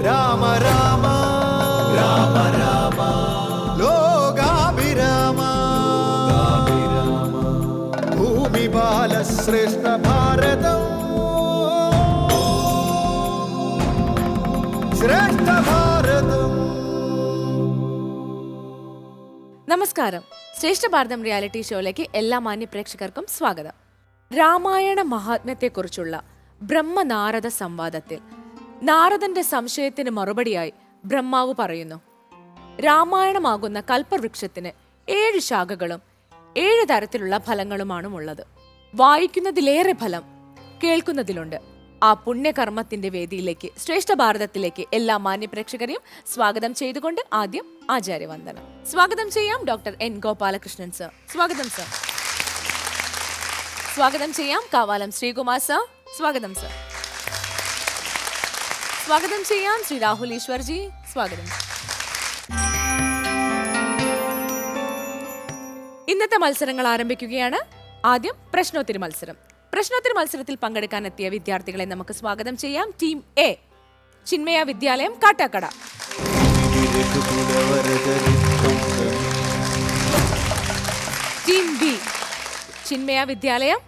രാമ രാമ രാമ രാമ ലോകാഭിരാമ ഭൂമി ബാലശ്രേഷ്ഠ ഭാരതം ശ്രേഷ്ഠ ഭാരതം. നമസ്കാരം. ശ്രേഷ്ഠ ഭാരതം റിയാലിറ്റി ഷോയിലേക്ക് എല്ലാ മാന്യ പ്രേക്ഷകർക്കും സ്വാഗതം. രാമായണ മഹാത്മ്യത്തെക്കുറിച്ചുള്ള ബ്രഹ്മനാരദ സംവാദത്തിൽ നാരദന്റെ സംശയത്തിന് മറുപടിയായി ബ്രഹ്മാവ് പറയുന്നു, രാമായണമാകുന്ന കൽപ്പവൃക്ഷത്തിന് 7 ശാഖകളും 7 തരത്തിലുള്ള ഫലങ്ങളുമാണുള്ളത്. വായിക്കുന്നതിലേറെ ഫലം കേൾക്കുന്നതിലുണ്ട്. ആ പുണ്യകർമ്മത്തിന്റെ വേദിയിലേക്ക്, ശ്രേഷ്ഠ ഭാരതത്തിലേക്ക് എല്ലാ മാന്യ പ്രേക്ഷകരെയും സ്വാഗതം ചെയ്തുകൊണ്ട് ആദ്യം ആചാര്യവന്ദനം. സ്വാഗതം ചെയ്യാം ഡോക്ടർ എൻ ഗോപാലകൃഷ്ണൻ സർ. സ്വാഗതം സർ. സ്വാഗതം ചെയ്യാം കാവാലം ശ്രീകുമാർ സർ. സ്വാഗതം സർ. സ്വാഗതം ചെയ്യാം ശ്രീ രാഹുൽ ഈശ്വർജി. സ്വാഗതം. ഇന്നത്തെ മത്സരങ്ങൾ ആരംഭിക്കുകയാണ്. ആദ്യം പ്രശ്നോത്തരി മത്സരം. പ്രശ്നോത്തരി മത്സരത്തിൽ പങ്കെടുക്കാൻ എത്തിയ വിദ്യാർത്ഥികളെ നമുക്ക് സ്വാഗതം ചെയ്യാം. ടീം എ, ചിന്മയ വിദ്യാലയം കാട്ടാക്കട. ടീം ബി, ചിന്മയ വിദ്യാലയം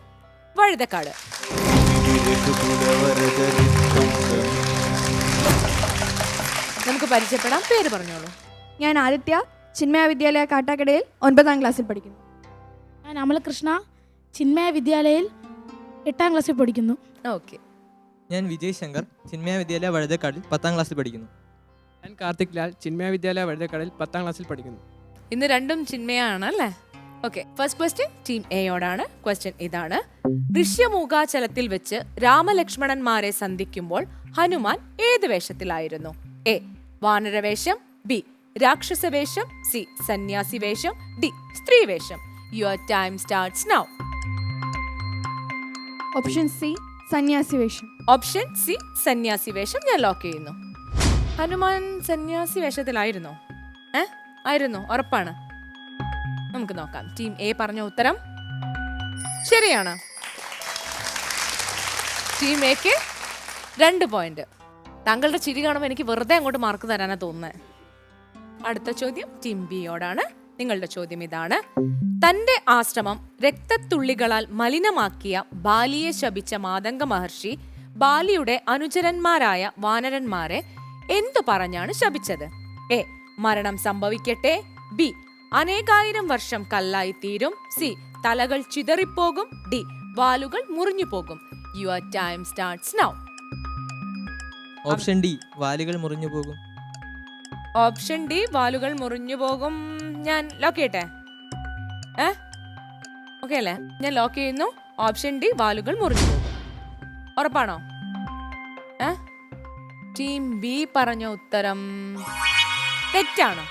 വഴുതക്കാട്. നമുക്ക് പരിചയപ്പെടാം. പേര് പറഞ്ഞോളൂ. ഞാൻ ആദിത്യ, ചിന്മയ വിദ്യാലയ കാട്ടാക്കടയിൽ 9ാം ക്ലാസ്സിൽ പഠിക്കുന്നു. ഞാൻ അമലകൃഷ്ണ, ചിന്മയ വിദ്യാലയയിൽ 8ാം ക്ലാസ്സിൽ പഠിക്കുന്നു. ഓക്കെ. ഞാൻ വിജയ് ശങ്കർ, ചിന്മയ വിദ്യാലയ വഴുതക്കാടിൽ 10ാം ക്ലാസ്സിൽ പഠിക്കുന്നു. ഞാൻ കാർത്തിക് ലാൽ, ചിന്മയ വിദ്യാലയ വഴുതക്കാടിൽ 10ാം ക്ലാസ്സിൽ പഠിക്കുന്നു. ഇന്ന് രണ്ടും ചിന്മയാണ് അല്ലേ? ഓക്കെ. ഫസ്റ്റ് ക്വസ്റ്റ്യൻ ടീം എയോടാണ്. ക്വസ്റ്റ്യൻ ഇതാണ്: ഋഷ്യമൂകാചലത്തിൽ വെച്ച് രാമലക്ഷ്മണന്മാരെ സന്ധിക്കുമ്പോൾ ഹനുമാൻ ഏത് വേഷത്തിലായിരുന്നു? എ വാനരവേഷം, ബി രാക്ഷസവേഷം, സി സന്യാസി വേഷം, ഡി സ്ത്രീവേഷം. Your time starts now. Option C സന്യാസി വേഷം. ഓപ്ഷൻ സി സന്യാസി വേഷം ഞാൻ ലോക്ക് ചെയ്യുന്നു. ഹനുമാൻ സന്യാസി വേഷത്തിലായിരുന്നോ? ആയിരുന്നു, ഉറപ്പാണ്? നമുക്ക് നോക്കാം. ടീം എ പറഞ്ഞ ഉത്തരം ശരിയാണ്. ടീം എക്ക് 2 പോയിന്റ്. താങ്കളുടെ ചിരി കാണുമ്പോൾ എനിക്ക് വെറുതെ അങ്ങോട്ട് മാർക്ക് തരാനാ തോന്നുന്നത്. അടുത്ത ചോദ്യം ടീം ബിയോടാണ്. നിങ്ങളുടെ ചോദ്യം ഇതാണ്: തന്റെ ആശ്രമം രക്തത്തുള്ളികളാൽ മലിനമാക്കിയ ബാലിയെ ശപിച്ച മാതംഗ മഹർഷി ബാലിയുടെ അനുചരന്മാരായ വാനരന്മാരെ എന്തു പറഞ്ഞാണ് ശപിച്ചത്? എ മരണം സംഭവിക്കട്ടെ, ബി അനേകായിരം വർഷം കല്ലായി തീരും, സി തലകൾ ചിതറിപ്പോകും, ഡി വാലുകൾ മുറിഞ്ഞു പോകും. Your time starts now. Option D വാലുകൾ മുറിഞ്ഞു പോകും. ഓപ്ഷൻ ഡി വാലുകൾ മുറിഞ്ഞു പോകും ഞാൻ ലോക്ക് ചെയ്യട്ടെ? ഓക്കെ അല്ലേ? ഞാൻ ലോക്ക് ചെയ്യുന്നു. ഓപ്ഷൻ ഡി വാലുകൾ മുറിഞ്ഞു പോകും. ഉറപ്പാണോ? ടീം ബി പറഞ്ഞ ഉത്തരം തെറ്റാണ്.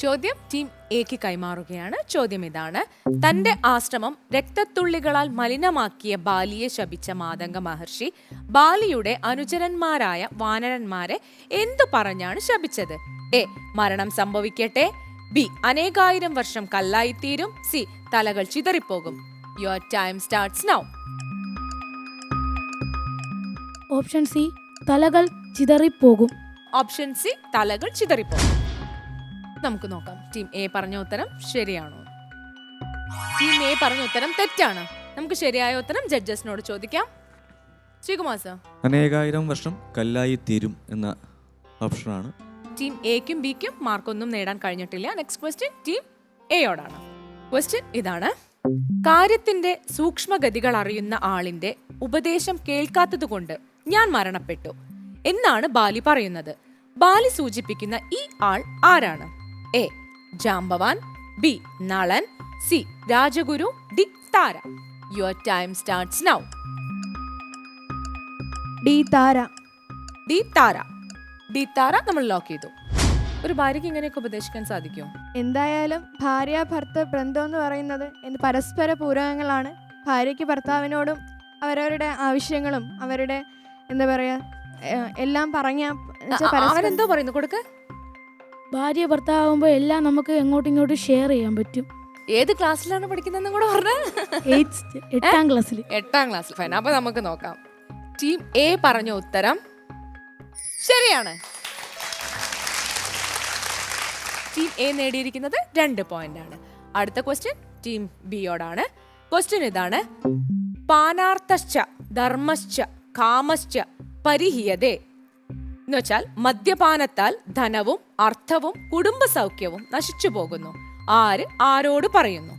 ചോദ്യം ടീം എക്ക് കൈമാറുകയാണ്. ചോദ്യം ഇതാണ്: തന്റെ ആശ്രമം രക്തത്തുള്ളികളാൽ മലിനമാക്കിയ ബാലിയെ ശപിച്ച മാതംഗ മഹർഷി ബാലിയുടെ അനുചരന്മാരായ വാനരന്മാരെ എന്തു പറഞ്ഞാണ് ശപിച്ചത്? എ മരണം സംഭവിക്കട്ടെ, ബി അനേകായിരം വർഷം കല്ലായിത്തീരും, സി തലകൾ ചിതറിപ്പോകും. Your time starts now. Option C തലകൾ ചിതറിപ്പോകും. ഓപ്ഷൻ സി തലകൾ ചിതറിപ്പോകും. നമുക്ക് നോക്കാം ടീം എ പറഞ്ഞ ഉത്തരം ശരിയാണോ? ടീം എ പറഞ്ഞ ഉത്തരം തെറ്റാണ്. നമുക്ക് ശരിയായ ഉത്തരം ജഡ്ജസിനോട് ചോദിക്കാം. ശ്രീകുമാർ സർ. അനേകായിരം വർഷം കല്ലായി തീരും എന്ന ഓപ്ഷനാണ്. ടീം എക്കും ബിക്കും മാർക്കൊന്നും നേടാൻ കഴിഞ്ഞിട്ടില്ല. നെക്സ്റ്റ് ക്വസ്റ്റ്യൻ ടീം എയോടാണ്. ക്വസ്റ്റ്യൻ ഇതാണ്: കാര്യത്തിന്റെ സൂക്ഷ്മഗതികൾ അറിയുന്ന ആളിന്റെ ഉപദേശം കേൾക്കാത്തതുകൊണ്ട് ഞാൻ മരണപ്പെട്ടു എന്നാണ് ബാലി പറയുന്നത്. ബാലി സൂചിപ്പിക്കുന്ന ഈ ആൾ ആരാണ്? A Jambavan, B Nalan, C രാജഗുരു, D Tara. Your time starts now. D Tara. D Tara. D Tara നമ്മൾ ലോക്ക് ചെയ്തു. ഒരു ഭാര്യയ്ക്ക് ഇങ്ങനെയൊക്കെ ഉപദേശിക്കാൻ സാധിക്കുമോ? എന്തായാലും ഭാര്യ ഭർത്തൃ ബന്ധം എന്ന് പറയുന്നത് പരസ്പര പൂരകങ്ങളാണ്. ഭാര്യയ്ക്ക് ഭർത്താവിനോടും അവരവരുടെ ആവശ്യങ്ങളും അവരുടെ എന്താ പറയാ എല്ലാം അവരെന്തോ പറയുന്നു കൊടുക്ക. ഭാര്യ ഭർത്താവുമ്പോൾ എല്ലാം നമുക്ക് എങ്ങോട്ടും ഇങ്ങോട്ടും ഷെയർ ചെയ്യാൻ പറ്റും. ഏത് ക്ലാസ്സിലാണ് പഠിക്കുന്നതെന്നും കൂടെ പറഞ്ഞേ? 8ാം ക്ലാസ്സിൽ. 8ാം ക്ലാസ്സിൽ. ഫൈൻ. അപ്പൊ നമുക്ക് നോക്കാം. ടീം എ പറഞ്ഞ ഉത്തരം ശരിയാണ്. ടീം എ നേടിയിരിക്കുന്നത് 2 പോയിന്റ് ആണ്. അടുത്ത ക്വസ്റ്റ്യൻ ടീം ബിയോടാണ്. ക്വസ്റ്റ്യൻ ഇതാണ്: പാനാർത്ഥശ്ച ധർമ്മശ്ച കാമശ്ച പരിഹീയതേ എന്ന് വെച്ചാൽ മദ്യപാനത്താൽ ധനവും അർത്ഥവും കുടുംബ സൗഖ്യവും നശിച്ചു പോകുന്നു. ആര് ആരോട് പറയുന്നു?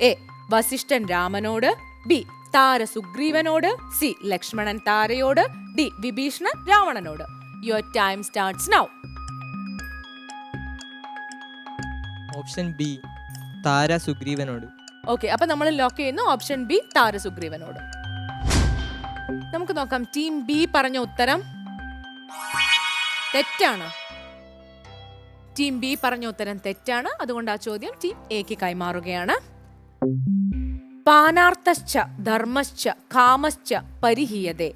എ വസിഷ്ഠൻ രാമനോട്, ബി താര സുഗ്രീവനോട്, സി ലക്ഷ്മണൻ താരയോട്, ഡി വിഭീഷണൻ രാവണനോട്. Your time starts now. Option B Tara സുഗ്രീവനോട്. ഓക്കെ, അപ്പൊ നമ്മൾ ലോക്ക് ചെയ്യുന്നു ഓപ്ഷൻ ബി താര സുഗ്രീവനോട്. നമുക്ക് നോക്കാം. ടീം ബി പറഞ്ഞ ഉത്തരം തെറ്റാണ്. ടീം ബി പറഞ്ഞ ഉത്തരം തെറ്റാണ്. അതുകൊണ്ട് ആ ചോദ്യം ടീം എക്ക് കൈമാറുകയാണ്. പാനാർത്ഥശ്ച ധർമ്മശ്ച കാമശ്ച പരിഹീയതേ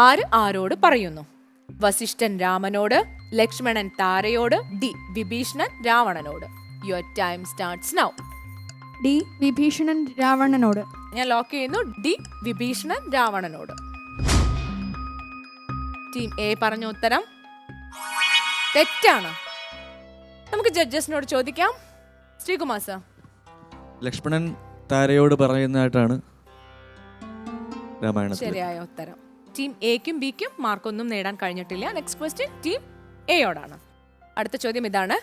ആര് ആരോട് പറയുന്നു? വസിഷ്ഠൻ രാമനോട്, ലക്ഷ്മണൻ താരയോട്, ഡി വിഭീഷണൻ രാവണനോട്. Your time starts now. D Vibhishana രാവണനോട്. ഞാൻ ലോക്ക് ചെയ്യുന്നു ഡി വിഭീഷണൻ രാവണനോട്. ടീം എ പറഞ്ഞ ഉത്തരം തെറ്റാണ്. നമുക്ക് ജഡ്ജസിനോട് ചോദിക്കാം. ശ്രീകുമാർ സർ. ലക്ഷ്മണൻ താരയോട് പറയുന്നതായിട്ടാണ് രാമായണത്തിൽ. ശരിയായ ഉത്തരം. ടീം എക്കും ബിക്കും മാർക്കൊന്നും നേടാൻ കഴിഞ്ഞിട്ടില്ല. നെക്സ്റ്റ് ക്വസ്റ്റ്യൻ ടീം എയോടാണ്. അടുത്ത ചോദ്യം ഇതാണ്: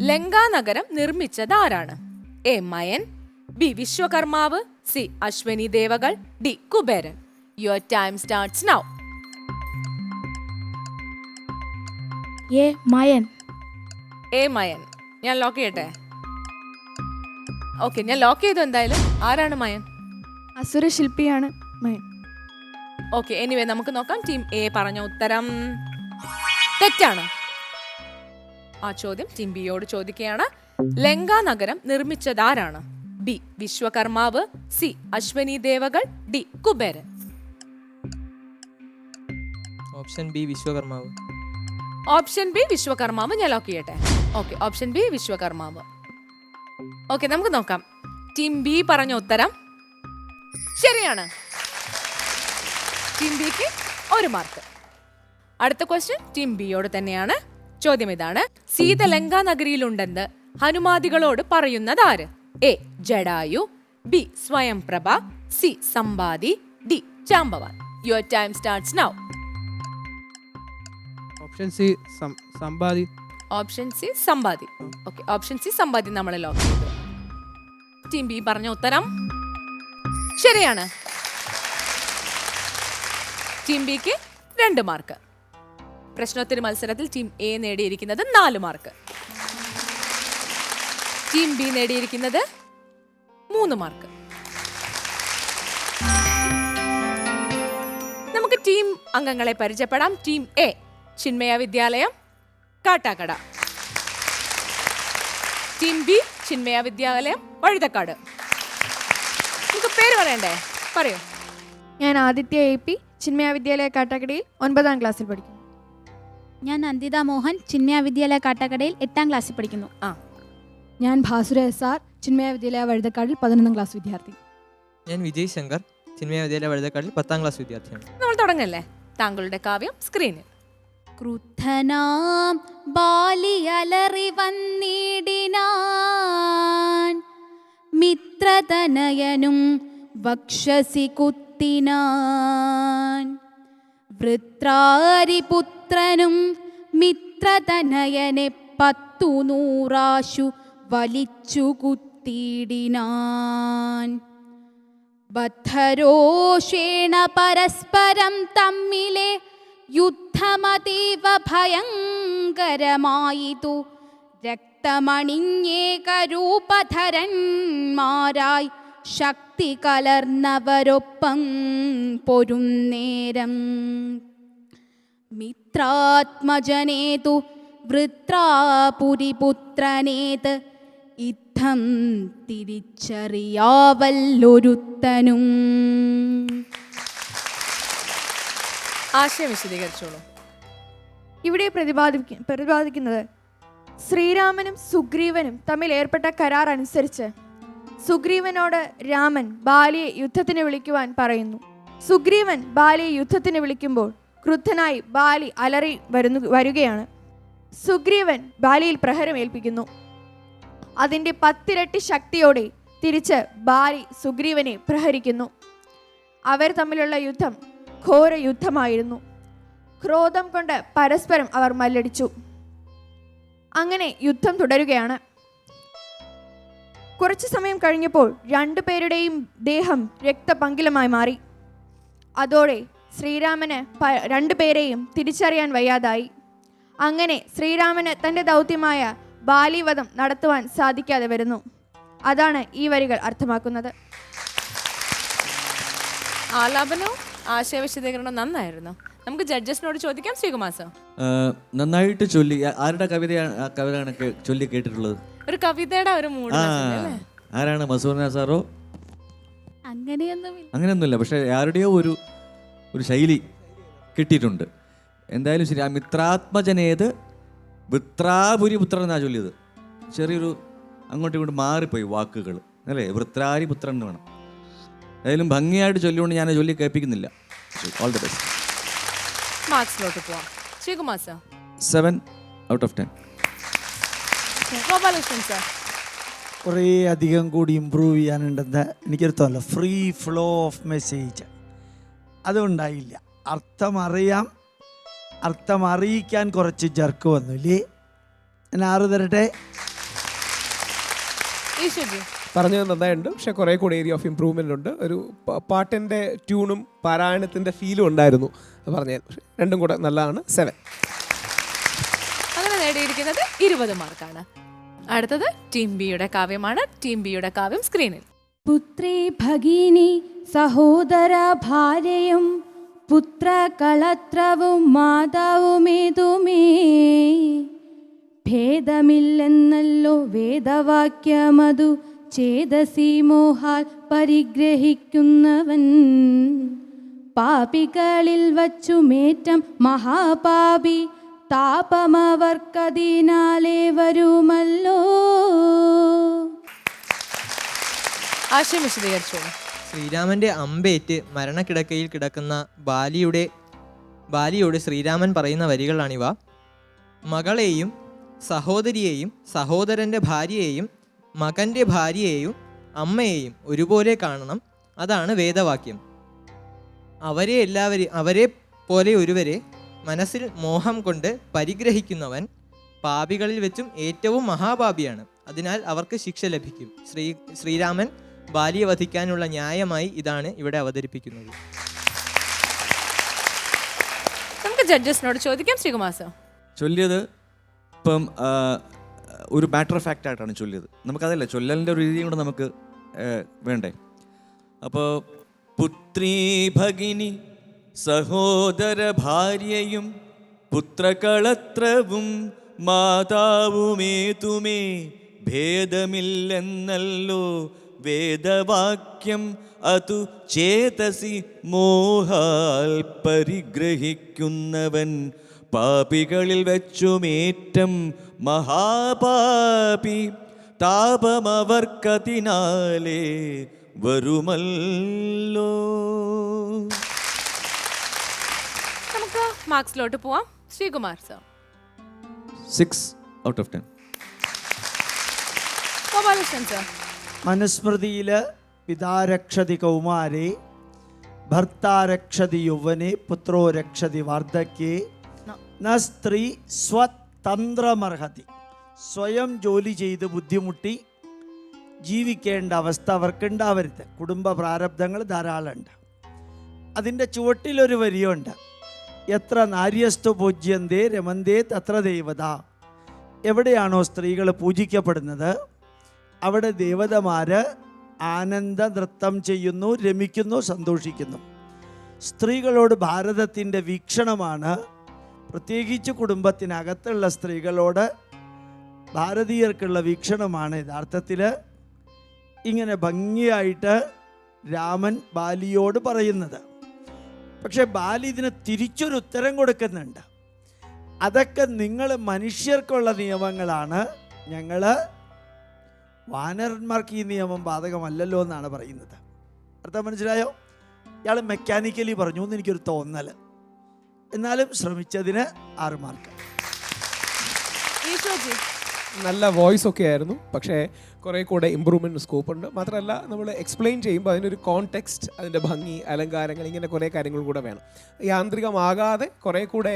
ലങ്കാ നഗരം നിർമ്മിച്ചത് ആരാണ്? A Maya, B Vishwakarma, C Ashwini ദേവകൾ, D Kubera. Your time starts now. A Mayan. A Mayan. ഞാൻ ലോക്ക് ചെയ്യട്ടെ? ഓക്കെ, ഞാൻ ലോക്ക് ചെയ്തു. എന്തായാലും ആരാണ് മയൻ? അസുര ശില്പിയാണ് മയൻ. ഓക്കെ, എനിവേ നമുക്ക് നോക്കാം. ടീം എ പറഞ്ഞ ഉത്തരം തെറ്റാണ്. ആ ചോദ്യം ടീം ബിയോട് ചോദിക്കുകയാണ്. ലങ്കാ നഗരം നിർമ്മിച്ചത് ആരാണ്? ബി വിശ്വകർമാവ്, സി അശ്വനി ദേവകൾ, D Kubera. Option B Vishwakarma. Option B Vishwakarma. ഞാൻ ലോക്ക് ചെയ്യട്ടെ? Okay, option B Vishwakarma. Okay, നമുക്ക് നോക്കാം. ടീം ബി പറഞ്ഞ ഉത്തരം ശരിയാണ്. ടീം ബിക്ക് 1 മാർക്ക്. അടുത്ത ക്വസ്റ്റ്യൻ ടീം ബിയോട് തന്നെയാണ്. ചോദ്യം ഇതാണ്: സീത ലങ്കാ നഗരിയിലുണ്ടെന്ന് ഹനുമാദികളോട് പറയുന്നത് ആര്? A Jatayu, B Swayamprabha, C Sampati, D Jambavan. Your time starts now. Option C Sampati. Option C Sampati. Okay, option C Sampati നമ്മൾ ലോക്ക് ചെയ്തു. ടീം ബി പറഞ്ഞ ഉത്തരം ശരിയാണ്. ടീം ബിക്ക് 2 മാർക്ക്. പ്രശ്നോത്തര മത്സരത്തിൽ ടീം എ നേടിയിരിക്കുന്നത് 4 മാർക്ക്. ടീം ബി നേടിയിരിക്കുന്നത് 3 മാർക്ക്. നമുക്ക് ടീം അംഗങ്ങളെ പരിചയപ്പെടാം. ടീം എ ചിന്മയ വിദ്യാലയം കാട്ടാക്കട. ടീം ബി ചിന്മയ വിദ്യാലയം വഴുതക്കാട്. നമുക്ക് പേര് പറയണ്ടേ? പറയൂ. ഞാൻ ആദിത്യ എ പി, ചിന്മയ വിദ്യാലയ കാട്ടാക്കടയിൽ 9ാം ക്ലാസ്സിൽ പഠിക്കുന്നു. ഞാൻ നന്ദിത മോഹൻ, ചിന്മയ വിദ്യാലയ കാട്ടാക്കടയിൽ 8ാം ക്ലാസ്സിൽ പഠിക്കുന്നു. ഞാൻ ഭാസുര എസ് ആർ, ചിന്മയ വിദ്യാലയ വഴുതക്കാടിൽ 11ാം ക്ലാസ് വിദ്യാർത്ഥി. ഞാൻ വിജയ് ശങ്കർ, ചിന്മയ വിദ്യാലയ വഴുതക്കാടിൽ 10ാം ക്ലാസ് വിദ്യാർത്ഥിയാണ്. നമ്മൾ തുടങ്ങല്ലേ? താങ്കളുടെ കാവ്യം സ്ക്രീനിൽ. ക്രുദ്ധനാം ബാലിയലറി വന്നിടിനാൻ, മിത്രതനയനും വക്ഷസി കുത്തിനാൻ. വൃത്രാരിപുത്രനും മിത്രതനയനെ 100 വലിച്ചു കുത്തിയിടിനാൻ. ബദ്ധരോഷേണ പരസ്പരം തമ്മിലെ യുദ്ധമതീവ ഭയങ്കരമായിതു. രക്തമണിഞ്ഞേകരൂപധരന്മാരായി ശക്തി കലർന്നവരൊപ്പം പൊരുന്നേരം. മിത്രാത്മജനേതു വൃത്രാപുരിപുത്രനേത് യുദ്ധം തിരിച്ചറിയാവല്ലൊരുത്തനും. ആശയം വിശദീകരിച്ചോളൂ. ഇവിടെ പ്രതിപാദിക്കുന്നത് ശ്രീരാമനും സുഗ്രീവനും തമ്മിൽ ഏർപ്പെട്ട കരാർ അനുസരിച്ച് സുഗ്രീവനോട് രാമൻ ബാലിയെ യുദ്ധത്തിന് വിളിക്കുവാൻ പറയുന്നു. സുഗ്രീവൻ ബാലിയെ യുദ്ധത്തിന് വിളിക്കുമ്പോൾ ക്രുദ്ധനായി ബാലി അലറി വരികയാണ്. സുഗ്രീവൻ ബാലിയിൽ പ്രഹരമേൽപ്പിക്കുന്നു. അതിൻ്റെ 10 ഇരട്ടി ശക്തിയോടെ തിരിച്ച് ബാലി സുഗ്രീവനെ പ്രഹരിക്കുന്നു. അവർ തമ്മിലുള്ള യുദ്ധം ഘോര യുദ്ധമായിരുന്നു. ക്രോധം കൊണ്ട് പരസ്പരം അവർ മല്ലടിച്ചു. അങ്ങനെ യുദ്ധം തുടരുകയാണ്. കുറച്ചു സമയം കഴിഞ്ഞപ്പോൾ രണ്ടുപേരുടെയും ദേഹം രക്തപങ്കിലമായി മാറി. അതോടെ ശ്രീരാമന് രണ്ടുപേരെയും തിരിച്ചറിയാൻ വയ്യാതായി. അങ്ങനെ ശ്രീരാമന് തൻ്റെ ദൗത്യമായ ബാലിവധം നടത്തുവാൻ സാധിക്കാതെ വരുന്നു. അതാണ് ഈ വരികൾ അർത്ഥമാക്കുന്നത്. ആലാപനവും ആശയവിശദീകരണവും നന്നായിരുന്നു. നമുക്ക് ജഡ്ജസിനോട് ചോദിക്കാം. ശ്രീകുമാർ സർ, നന്നായിട്ട് ചൊല്ലി. ആരുടെ കവിതയാണ് ആ കവിതയാണ് ചൊല്ലി കേട്ടിട്ടുള്ളത്? ഒരു കവിതയുടെ ഒരു മൂഡ്. ആരാണ്? മസൂർന സാറോ? അങ്ങനെയൊന്നുമില്ല, പക്ഷെ ആരുടെയോ ഒരു ശൈലി കിട്ടിയിട്ടുണ്ട്. എന്തായാലും ശരി. ആ മിത്രാത്മജനേത് വൃത്രാപുരി പുത്രൻ എന്നാ ചൊല്ലിയത്. ചെറിയൊരു അങ്ങോട്ടും ഇങ്ങോട്ട് മാറിപ്പോയി വാക്കുകൾ അല്ലേ? വൃത്രാരി പുത്രൻ എന്ന് വേണം. ഏതായാലും ഭംഗിയായിട്ട് ചൊല്ലിക്കൊണ്ട് ഞാൻ ചൊല്ലി കേൾപ്പിക്കുന്നില്ല. All the best. മാർക്സിലോട്ട് പോവാം. Sreekumar sir, 7 out of 10. Gopalakrishnan sir, കുറേ അധികം കൂടി ഇമ്പ്രൂവ് ചെയ്യാനുണ്ടെന്ന് എനിക്കൊരു തോന്നല. ഫ്രീ ഫ്ലോ ഓഫ് മെസ്സേജ് അതുണ്ടായില്ല. അർത്ഥമറിയാം, അർത്ഥം അറിയിക്കാൻ കുറച്ച് ജർക്ക് വന്നു ഇല്ലേ? ഞാൻ 6 തരട്ടെ. ഈശ്വരി, പറഞ്ഞത് നന്നായിട്ടുണ്ട്, പക്ഷെ കുറേ കൂടെ ഏരിയ ഓഫ് ഇമ്പ്രൂവ്മെൻ്റ് ഉണ്ട്. ഒരു പാട്ടിൻ്റെ ട്യൂണും പാരായണത്തിൻ്റെ ഫീലും ഉണ്ടായിരുന്നു പറഞ്ഞത്. രണ്ടും കൂടെ നല്ലതാണ്. 7. അങ്ങനെ നേടിയിരിക്കുന്നത് 20 മാർക്കാണ്. അടുത്തത് ടീം ബിയുടെ കാവ്യമാണ്. ടീം ബിയുടെ കാവ്യം സ്ക്രീനിൽ. പുത്രി ഭഗിനി സഹോദര ഭാര്യയും പുത്രകളത്രവും മാതാവുമേതുമേ ഭേദമില്ലെന്നല്ലോ വേദവാക്യമതു ചേതസി മോഹാൽ പരിഗ്രഹിക്കുന്നവൻ പാപികളിൽ വച്ചുമേറ്റം മഹാപാപി താപമവർക്കതിനാലേ വരുമല്ലോ. ആശയം വിശദീകരിച്ചോളൂ. ശ്രീരാമൻ്റെ അമ്പേറ്റ് മരണക്കിടക്കയിൽ കിടക്കുന്ന ബാലിയോട് ശ്രീരാമൻ പറയുന്ന വരികളാണിവ. മകളെയും സഹോദരിയെയും സഹോദരൻ്റെ ഭാര്യയെയും മകൻ്റെ ഭാര്യയെയും അമ്മയെയും ഒരുപോലെ കാണണം. അതാണ് വേദവാക്യം. അവരെ പോലെ ഒരുവരെ മനസ്സിൽ മോഹം കൊണ്ട് പരിഗ്രഹിക്കുന്നവൻ പാപികളിൽ വെച്ചും ഏറ്റവും മഹാപാപിയാണ്. അതിനാൽ അവർക്ക് ശിക്ഷ ലഭിക്കും. ശ്രീരാമൻ ബാലിയെ വധിക്കാനുള്ള ന്യായമായി ഇതാണ് ഇവിടെ അവതരിപ്പിക്കുന്നത്. നമുക്ക് ജഡ്ജസിനോട് ചോദിക്കാം. ശ്രീകുമാർ സർ, ചൊല്ലിയത് ഇപ്പം ഒരു മാറ്റർ ഓഫ് ഫാക്റ്റ് ആയിട്ടാണ് ചൊല്ലിയത്. നമുക്കതല്ല, ചൊല്ലലിൻ്റെ ഒരു രീതിയും കൂടെ നമുക്ക് വേണ്ടേ. അപ്പോൾ പുത്രീ ഭഗിനി സഹോദര ഭാര്യയും പുത്രകളത്രവും മാതാവുമേതുമേ ഭേദമില്ലെന്നല്ലോ വേദവാക്യം അതു ചേതസി മോഹാൽ പരിഗ്രഹിക്കുന്നവൻ പാപികളിൽ വെച്ചുമേറ്റം മഹാപാപി താപമവർക്കതിനാലേ വരുമല്ലോ. നമുക്ക് മാർക്സിലോട്ട് പോവാം. Sreekumar sir, 6 out of 10. Gopalakrishnan sir, മനുസ്മൃതിയിൽ പിതാരക്ഷതി കൗമാരെ ഭർത്താരക്ഷതി യൗവനെ പുത്രോ രക്ഷതി വാർദ്ധക്യേ ന സ്ത്രീ സ്വതന്ത്രമർഹതി. സ്വയം ജോലി ചെയ്ത് ബുദ്ധിമുട്ടി ജീവിക്കേണ്ട അവസ്ഥ അവർക്കുണ്ടാവരുത്. കുടുംബ പ്രാരബ്ധങ്ങൾ ധാരാളമുണ്ട്. അതിൻ്റെ ചുവട്ടിലൊരു വരിയുണ്ട്, എത്ര നാര്യസ്തു പൂജ്യന്തേ രമന്തേ തത്ര ദേവത. എവിടെയാണോ സ്ത്രീകൾ പൂജിക്കപ്പെടുന്നത് അവിടെ ദേവതമാർ ആനന്ദ നൃത്തം ചെയ്യുന്നു, രമിക്കുന്നു, സന്തോഷിക്കുന്നു. സ്ത്രീകളോട് ഭാരതത്തിൻ്റെ വീക്ഷണമാണ്, പ്രത്യേകിച്ച് കുടുംബത്തിനകത്തുള്ള സ്ത്രീകളോട് ഭാരതീയർക്കുള്ള വീക്ഷണമാണ് യഥാർത്ഥത്തിൽ ഇങ്ങനെ ഭംഗിയായിട്ട് രാമൻ ബാലിയോട് പറയുന്നത്. പക്ഷെ ബാലി ഇതിന് തിരിച്ചൊരു ഉത്തരം കൊടുക്കുന്നുണ്ട്. അതൊക്കെ നിങ്ങൾ മനുഷ്യർക്കുള്ള നിയമങ്ങളാണ്, ഞങ്ങൾ വാനരന്മാർക്ക് ഈ നിയമം ബാധകമല്ലല്ലോ എന്നാണ് പറയുന്നത്. അർത്ഥം മനസ്സിലായോ? ഇയാൾ മെക്കാനിക്കലി പറഞ്ഞു എന്ന് എനിക്കൊരു തോന്നൽ. എന്നാലും ശ്രമിച്ചതിന് 6 മാർക്ക്. ഈശോജി, നല്ല വോയിസ് ഒക്കെ ആയിരുന്നു, പക്ഷേ കുറേ കൂടെ ഇമ്പ്രൂവ്മെൻറ്റ് സ്കോപ്പ് ഉണ്ട്. മാത്രമല്ല നമ്മൾ എക്സ്പ്ലെയിൻ ചെയ്യുമ്പോൾ അതിനൊരു കോണ്ടെക്സ്റ്റ്, അതിൻ്റെ ഭംഗി, അലങ്കാരങ്ങൾ, ഇങ്ങനെ കുറേ കാര്യങ്ങൾ കൂടെ വേണം. യാന്ത്രികമാകാതെ കുറേ കൂടെ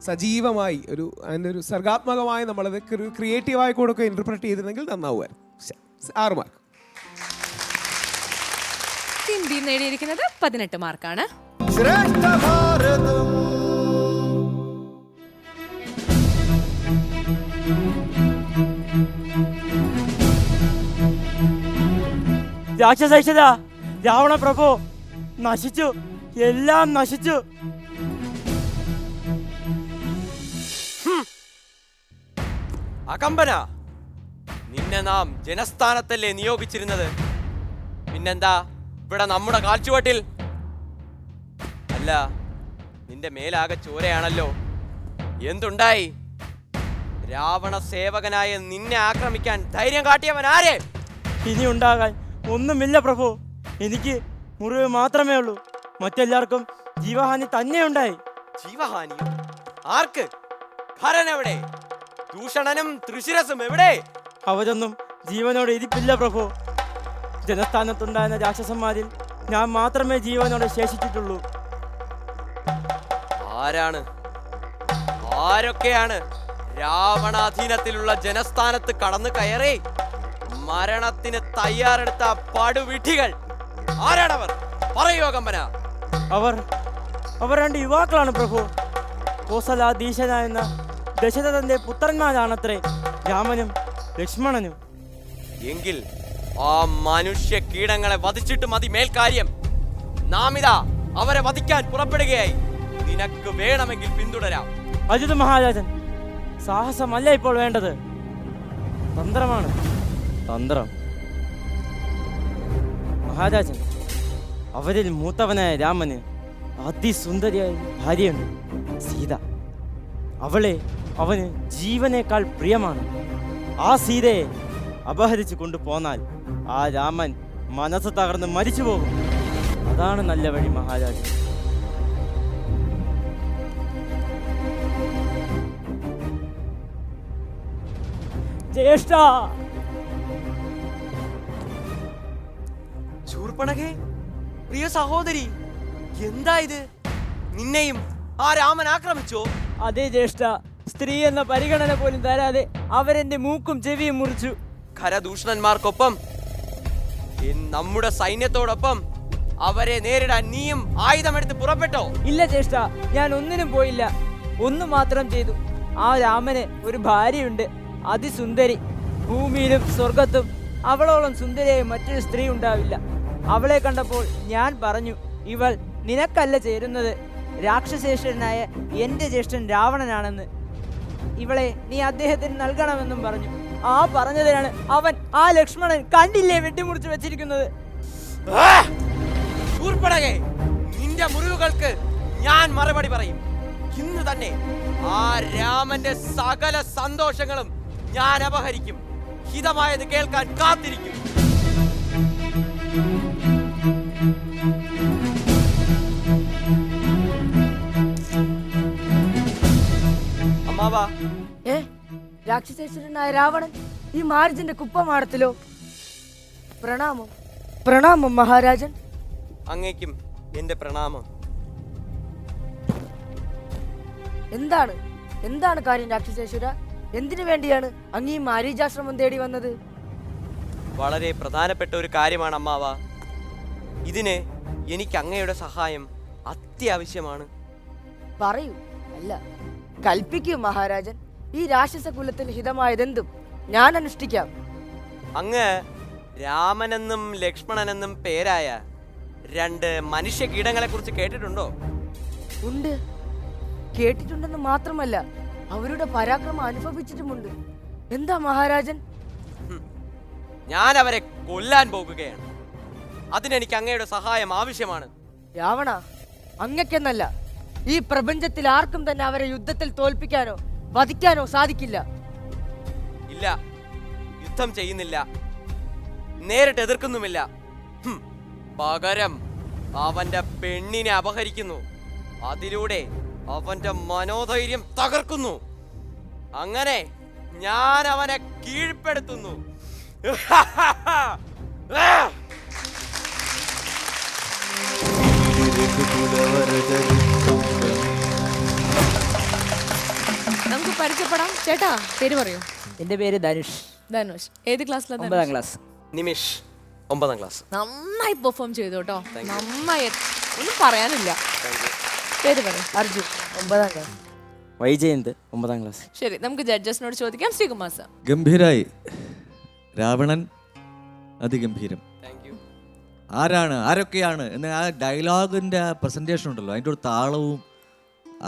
സജീവമായി അതിൻ്റെ ഒരു സർഗാത്മകമായി നമ്മളത് ക്രിയേറ്റീവായി കൂടെ ഒക്കെ ഇൻ്റർപ്രറ്റ് ചെയ്തിരുന്നെങ്കിൽ നന്നാവുമായിരുന്നു. 6 മാർക്ക്. ടീം ബി നേടിയിരിക്കുന്നത് 18 മാർക്കാണ്. രാക്ഷസ രാവണ പ്രഭു നശിച്ചു, എല്ലാം നശിച്ചു. അകമ്പന, നിന്നെ നാം ജനസ്ഥാനത്തല്ലേ നിയോഗിച്ചിരുന്നത്? പിന്നെന്താ ഇവിടെ നമ്മുടെ കാൽച്ചുവട്ടിൽ? അല്ല, നിന്റെ മേലാകെ ചോരയാണല്ലോ. എന്തുണ്ടായി? രാവണ സേവകനായ നിന്നെ ആക്രമിക്കാൻ ധൈര്യം കാട്ടിയവൻ ആരെ? ഇനി ഉണ്ടാകാൻ ഒന്നുമില്ല പ്രഭു. എനിക്ക് മുറിവ് മാത്രമേ ഉള്ളൂ. മറ്റെല്ലാവർക്കും ജീവഹാനി തന്നെ ഉണ്ടായി. ജീവഹാനിയോ? ആർക്ക്? ഖരൻ എവിടെ? ദൂഷണനും തൃശിരസും എവിടെ? അവരൊന്നും ജീവനോടെ ഇരിപ്പില്ല പ്രഭു. ജനസ്ഥാനത്തുണ്ടായിരുന്ന രാക്ഷസന്മാരിൽ ഞാൻ മാത്രമേ ജീവനോടെ ശേഷിച്ചിട്ടുള്ളൂ. ആരാണ്? ആരൊക്കെയാണ് രാവണാധീനത്തിലുള്ള ജനസ്ഥാനത്ത് കടന്നു കയറി മരണത്തിന് തയ്യാറെടുത്ത പടുവിഡ്ഢികൾ? ആരാണവർ? പറയൂ അകമ്പന. അവർ 2 യുവാക്കളാണ് പ്രഭു. കോസലാധീശനായെന്ന ദശരഥന്റെ പുത്രന്മാരാണത്രേ രാമനും ലക്ഷ്മണനും. എങ്കിൽ ആ മനുഷ്യ കീടങ്ങളെ വധിച്ചിട്ട് മതി മേൽക്കാര്യം. നാം ഇതാ അവരെ വധിക്കാൻ പുറപ്പെടുകയായി. നിനക്ക് വേണമെങ്കിൽ പിന്തുടരാം. അജിത് മഹാരാജൻ, സാഹസമല്ല ഇപ്പോൾ വേണ്ടത്, തന്ത്രമാണ്. തന്ത്രം. മഹാരാജൻ, അവരിൽ മൂത്തവനായ രാമന് അതിസുന്ദരിയായ ഭാര്യയുണ്ട്, സീത. അവളെ അവന് ജീവനേക്കാൾ പ്രിയമാണ്. ആ സീതയെ അപഹരിച്ചു കൊണ്ടുപോന്നാൽ ആ രാമൻ മനസ്സ് തകർന്ന് മരിച്ചു പോകും. അതാണ് നല്ല വഴി മഹാരാജൻ. ജ്യേഷ്ഠ, ശൂർപ്പണഖേ, പ്രിയ സഹോദരി, എന്താ ഇത്? നിന്നെയും ആ രാമൻ ആക്രമിച്ചോ? അതേ ജ്യേഷ്ഠ, സ്ത്രീ എന്ന പരിഗണന പോലും തരാതെ അവരെന്റെ മൂക്കും ചെവിയും മുറിച്ചു. ഖരദൂഷണന്മാർക്കൊപ്പം നമ്മുടെ സൈന്യത്തോടൊപ്പം അവരെ നേരിടാൻ നീയും ആയുധമെടുത്ത് പുറപ്പെട്ടോ? ഇല്ല ജ്യേഷ്ഠ, ഞാൻ ഒന്നിനും പോയില്ല. ഒന്ന് മാത്രം ചെയ്തു. ആ രാമന് ഒരു ഭാര്യയുണ്ട്, അതിസുന്ദരി. ഭൂമിയിലും സ്വർഗത്തും അവളോളം സുന്ദരിയായ മറ്റൊരു സ്ത്രീ ഉണ്ടാവില്ല. അവളെ കണ്ടപ്പോൾ ഞാൻ പറഞ്ഞു, ഇവൾ നിനക്കല്ല ചേരുന്നത്, രാക്ഷസേശ്വരനായ എൻ്റെ ജ്യേഷ്ഠൻ രാവണനാണെന്ന്. ഇവളെ നീ അദ്ദേഹത്തിന് നൽകണമെന്നും പറഞ്ഞു. ആ പറഞ്ഞതിനാണ് അവൻ ആ ലക്ഷ്മണൻ കണ്ടില്ലേ വെട്ടിമുറിച്ച് വെച്ചിരിക്കുന്നത്. ശൂർപ്പണഖേ, നിന്റെ മുറിവുകൾക്ക് ഞാൻ മറുപടി പറയും. ഇന്ന് തന്നെ ആ രാമന്റെ സകല സന്തോഷങ്ങളും ഞാൻ അപഹരിക്കും. ഹിതമായത് കേൾക്കാൻ കാത്തിരിക്കും. അമ്മാവാ, രാക്ഷസേശ്വരനായ രാവണൻ ഈ മാർജിന്റെ കുപ്പമാടത്തിലോ? പ്രണാമം, പ്രണാമം മഹാരാജൻ. അങ്ങേക്കും എന്റെ പ്രണാമം. എന്താണ് കാര്യം രാക്ഷസേശ്വര? എന്തിനു വേണ്ടിയാണ് അങ്ങ് ഈ മാരീചാശ്രമം തേടി വന്നത്? വളരെ പ്രധാനപ്പെട്ട ഒരു കാര്യമാണ് അമ്മാവ. ഇതിന് എനിക്ക് അങ്ങയുടെ സഹായം അത്യാവശ്യമാണ്. പറയൂ, അല്ല കൽപ്പിക്കൂ മഹാരാജൻ. ഈ രാക്ഷസ കുലത്തിന് ഹിതമായതെന്തും ഞാൻ അനുഷ്ഠിക്കാം. അങ്ങ് രാമനെന്നും ലക്ഷ്മണനെന്നും പേരായ 2 മനുഷ്യ കീടങ്ങളെ കുറിച്ച് കേട്ടിട്ടുണ്ടോ? ഉണ്ട്, കേട്ടിട്ടുണ്ടെന്ന് മാത്രമല്ല അവരുടെ പരാക്രമം അനുഭവിച്ചിട്ടുമുണ്ട്. എന്താ മഹാരാജൻ? ഞാൻ അവരെ കൊല്ലാൻ പോകുകയാണ്. അതിനെനിക്ക് അങ്ങയുടെ സഹായം ആവശ്യമാണ്. രാവണ, അങ്ങക്കെന്നല്ല ഈ പ്രപഞ്ചത്തിൽ ആർക്കും തന്നെ അവരെ യുദ്ധത്തിൽ തോൽപ്പിക്കാനോ വധിക്കാനോ സാധിക്കില്ല. ഇല്ല, യുദ്ധം ചെയ്യുന്നില്ല, നേരിട്ട് എതിർക്കുന്നുമില്ല. പകരം അവന്റെ പെണ്ണിനെ അപഹരിക്കുന്നു. അതിലൂടെ അവന്റെ മനോധൈര്യം തകർക്കുന്നു. അങ്ങനെ ഞാൻ അവനെ കീഴ്പ്പെടുത്തുന്നു. നമുക്ക് പരിചയപ്പെടാം. ചേട്ടാ പേര് പറയൂ. എൻ്റെ പേര് ധനുഷ്. ധനുഷ് ഏത് ക്ലാസ്സിലാണ്? 9ാം ക്ലാസ്. നിമിഷ് 9ാം ക്ലാസ്. നന്നായി പെർഫോം ചെയ്തു കേട്ടോ. നന്നായി, ഒന്നും പറയാനില്ല. പേര് പറയൂ. അർജുൻ 9ാം ക്ലാസ്. വൈജയന്ത് 9ാം ക്ലാസ്. ശരി, നമുക്ക് ജഡ്ജസിനോട് ചോദിക്കാം. ശ്രീകുമാർ സാർ. ഗംഭീരായി. രാവണൻ അതിഗംഭീരം. ആരൊക്കെയാണ് എന്ന് ആ ഡയലോഗിൻ്റെ ആ പ്രസൻറ്റേഷൻ ഉണ്ടല്ലോ, അതിൻ്റെ ഒരു താളവും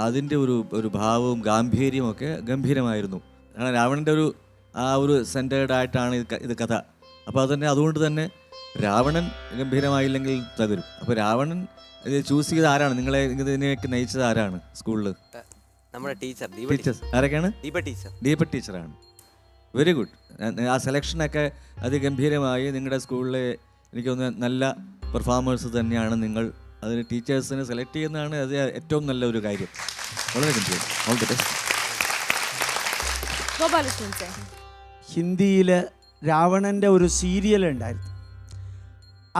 അതിൻ്റെ ഒരു ഭാവവും ഗാംഭീര്യവും ഒക്കെ ഗംഭീരമായിരുന്നു. കാരണം രാവണൻ്റെ ഒരു സെൻറ്റേർഡ് ആയിട്ടാണ് ഇത് കഥ. അപ്പോൾ അതുകൊണ്ട് തന്നെ രാവണൻ ഗംഭീരമായില്ലെങ്കിൽ തകരും. അപ്പോൾ രാവണൻ ഇത് ചൂസ് ചെയ്ത് ആരാണ്? നിങ്ങളെ ഇതിനെയൊക്കെ നയിച്ചത് ആരാണ് സ്കൂളിൽ? നമ്മുടെ ടീച്ചേഴ്സ് ആരൊക്കെയാണ്? ദീപ ടീച്ചറാണ്. Very good. ആ സെലക്ഷനൊക്കെ അതിഗംഭീരമായി. നിങ്ങളുടെ സ്കൂളിലെ എനിക്ക് തോന്നുന്നു നല്ല പെർഫോമേഴ്സ് തന്നെയാണ് നിങ്ങൾ. അതിന് ടീച്ചേഴ്സിനെ സെലക്ട് ചെയ്യുന്നതാണ് അത് ഏറ്റവും നല്ല ഒരു കാര്യം. വളരെ ഗംഭീരം. All the best. ഹിന്ദിയിൽ രാവണൻ്റെ ഒരു സീരിയൽ ഉണ്ടായിരുന്നു.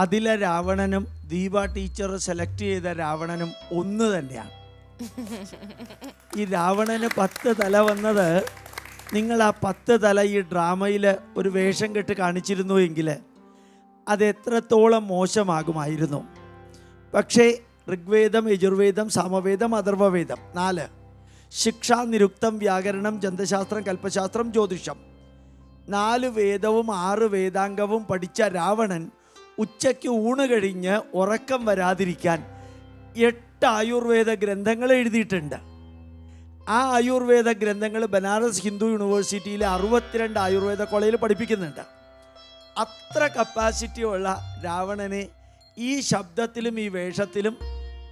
അതിലെ രാവണനും ദീപ ടീച്ചർ സെലക്ട് ചെയ്ത രാവണനും ഒന്ന് തന്നെയാണ്. ഈ രാവണന് 10 തല വന്നത് നിങ്ങൾ ആ 10 തല ഈ ഡ്രാമയിൽ ഒരു വേഷം കെട്ട് കാണിച്ചിരുന്നു എങ്കിൽ അത് എത്രത്തോളം മോശമാകുമായിരുന്നു. പക്ഷേ ഋഗ്വേദം, യജുർവേദം, സാമവേദം, അഥർവവേദം 4 ശിക്ഷ, നിരുക്തം, വ്യാകരണം, ജന്തശാസ്ത്രം, കൽപ്പശാസ്ത്രം, ജ്യോതിഷം 4 വേദവും 6 വേദാംഗവും പഠിച്ച രാവണൻ ഉച്ചയ്ക്ക് ഊണ് കഴിഞ്ഞ് ഉറക്കം വരാതിരിക്കാൻ 8 ആയുർവേദ ഗ്രന്ഥങ്ങൾ എഴുതിയിട്ടുണ്ട്. ആ ആയുർവേദ ഗ്രന്ഥങ്ങൾ ബനാറസ് ഹിന്ദു യൂണിവേഴ്സിറ്റിയിലെ 62 ആയുർവേദ കോളേജിൽ പഠിപ്പിക്കുന്നുണ്ട്. അത്ര കപ്പാസിറ്റി ഉള്ള രാവണനെ ഈ ശബ്ദത്തിലും ഈ വേഷത്തിലും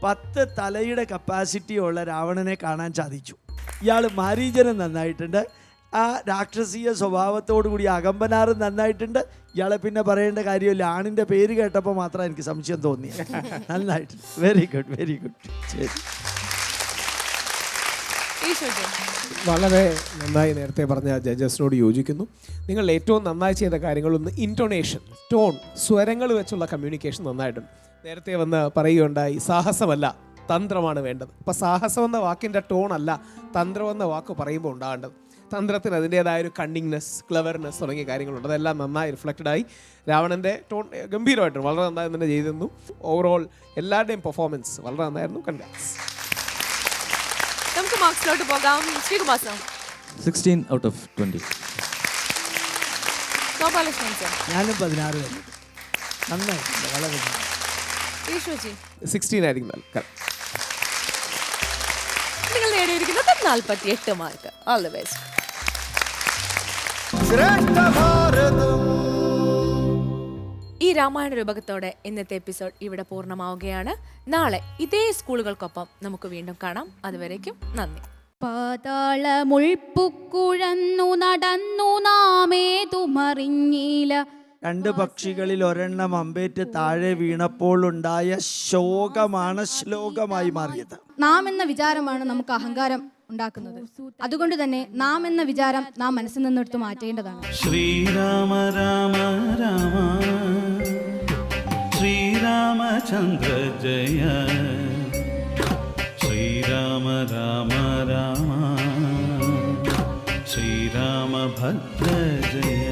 10 തലയുടെ കപ്പാസിറ്റി ഉള്ള രാവണനെ കാണാൻ സാധിച്ചു. ഇയാൾ മാരീചനും നന്നായിട്ടുണ്ട്. ആ രാക്ഷസീയ സ്വഭാവത്തോടു കൂടി അകമ്പനാറും നന്നായിട്ടുണ്ട്. ഇയാളെ പിന്നെ പറയേണ്ട കാര്യമില്ല. ആണിൻ്റെ പേര് കേട്ടപ്പോൾ മാത്രം എനിക്ക് സംശയം തോന്നി. നന്നായിട്ടുണ്ട്. Very good, very good. ശരി. വളരെ നന്നായി നേരത്തെ പറഞ്ഞ ജഡ്ജസിനോട് യോജിക്കുന്നു. നിങ്ങൾ ഏറ്റവും നന്നായി ചെയ്ത കാര്യങ്ങളൊന്ന് ഇൻറ്റോണേഷൻ, ടോൺ, സ്വരങ്ങൾ വെച്ചുള്ള കമ്മ്യൂണിക്കേഷൻ നന്നായിട്ടുണ്ട്. നേരത്തെ വന്ന് പറയുകയുണ്ടായി സാഹസമല്ല തന്ത്രമാണ് വേണ്ടത്. അപ്പോൾ സാഹസം എന്ന വാക്കിൻ്റെ ടോൺ അല്ല തന്ത്രം എന്ന വാക്ക് പറയുമ്പോൾ ഉണ്ടാകേണ്ടത്. തന്ത്രത്തിന് അതിൻ്റേതായ ഒരു കണ്ണിങ്നെസ്, ക്ലവർനെസ് തുടങ്ങിയ കാര്യങ്ങളുണ്ട്. അതെല്ലാം നന്നായി റിഫ്ലക്റ്റഡായി. രാവണൻ്റെ ടോൺ ഗംഭീരമായിട്ട് വളരെ നന്നായി തന്നെ ചെയ്തിരുന്നു. ഓവറോൾ എല്ലാവരുടെയും പെർഫോമൻസ് വളരെ നന്നായിരുന്നു. കൺഗ്രാറ്റ്സ്. നമുക്ക് മാർക്സിലോട്ട് പോകാം. ശ്രീകുമാർ സാർ. 16 out of 20. ഞാനും 16 തന്നെ. നന്നായിട്ടുണ്ട്, വളരെ 16 ആയിരിക്കും. നിങ്ങൾ നേടിയിരിക്കുന്നത് 48 മാർക്ക്. All the best. ഈ രാമായണ രൂപകത്തോടെ ഇന്നത്തെ എപ്പിസോഡ് ഇവിടെ പൂർണ്ണമാവുകയാണ്. നാളെ ഇതേ സ്കൂളുകൾക്കൊപ്പം നമുക്ക് വീണ്ടും കാണാം. അതുവരേക്കും നന്ദി. പാതാളമുൾപ്പുക്കുഴന്നു നടന്നു നാമേതുമറിഞ്ഞീല. 2 പക്ഷികളിൽ ഒരെണ്ണം അമ്പേറ്റ് താഴെ വീണപ്പോൾ ഉണ്ടായ ശോകമാണ് ശ്ലോകമായി മാറിയത്. നാം എന്ന വിചാരമാണ് നമുക്ക് അഹങ്കാരം ഉണ്ടാക്കുന്നത്. അതുകൊണ്ട് തന്നെ നാം എന്ന വിചാരം നാം മനസ്സിൽ നിന്നെടുത്ത് മാറ്റേണ്ടതാണ്. ശ്രീരാമ രാമ രാമ ശ്രീരാമചന്ദ്ര ജയ ശ്രീരാമ രാമ രാമ ശ്രീരാമഭദ്ര ജയ.